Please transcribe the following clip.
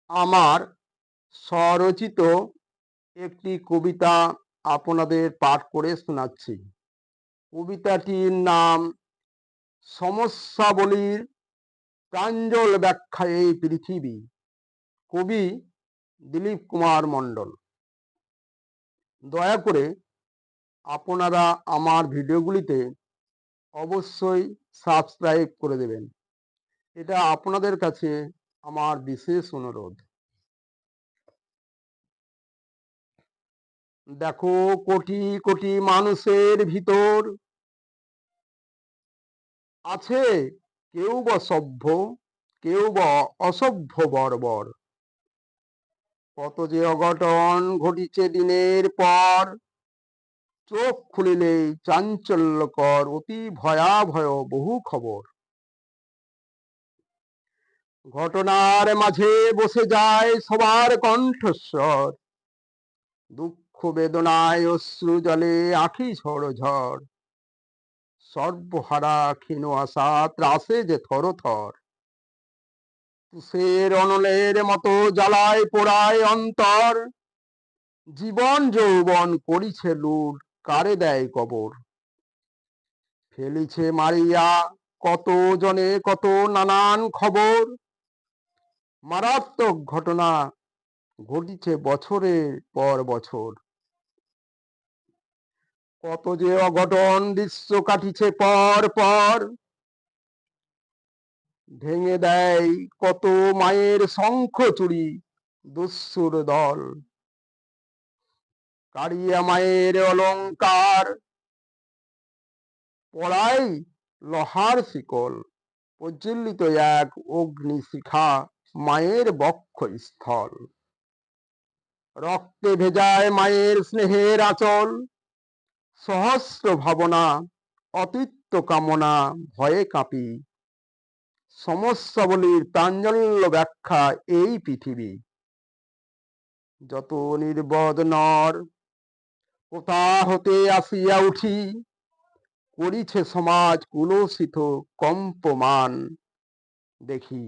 আমার স্বরচিত একটি কবিতা আপনাদের পাঠ করে শোনাচ্ছি। কবিতাটির নাম সমস্যাবলীর প্রাঞ্জল ব্যাখ্যায় এই পৃথিবী। কবি দিলীপ কুমার মণ্ডল। দয়া করে আপনারা আমার ভিডিওগুলিতে অবশ্যই সাবস্ক্রাইব করে দেবেন। এটা আপনাদের কাছে আমার বিশেষ অনুরোধ। দেখো, কোটি কোটি মানুষের ভিতর আছে কেউ বা সভ্য, কেউ বা অসভ্য বর্বর। কত যে অঘটন ঘটিছে দিনের পর, চোখ খুলিলেই চাঞ্চল্যকর অতি ভয়াবহ বহু খবর। ঘটনার মাঝে বসে যায় সবার কণ্ঠস্বর, দুঃখ বেদনায় অশ্রু জলে আঁখি ঝড় ঝড়। সর্বহারা ক্ষীণ আশা ত্রাসে যে থর থর, তুষের অনলের মতো জ্বালায় পোড়ায় অন্তর। জীবন যৌবন করিছে লুট, কারে দেয় কবর। ফেলিছে মারিয়া কত জনে কত নানান খবর। মারাত্মক ঘটনা ঘটিছে বছরের পর বছর। কত যে অঘটন দৃশ্য কাটিছে পর পর, ভেঙে দেয় কত মায়ের শঙ্খ চুরি দস্যুর দল। কারিয়া মায়ের অলংকার, পড়াই লোহার শিকল। প্রজ্বলিত এক অগ্নিশিখা মায়ের বক্ষ স্থল। রক্তে ভেজায় মায়ের স্নেহের আঁচল। সহস্র ভাবনা অতিত্ব কামনা ভয়ে কাঁপি। সমস্যাবলীর প্রাঞ্জল্য ব্যাখ্যা এই পৃথিবী। যত নির্বোধ নর কোথা হতে আসিয়া উঠি, করিছে সমাজ কুলসিত কম্পমান দেখি।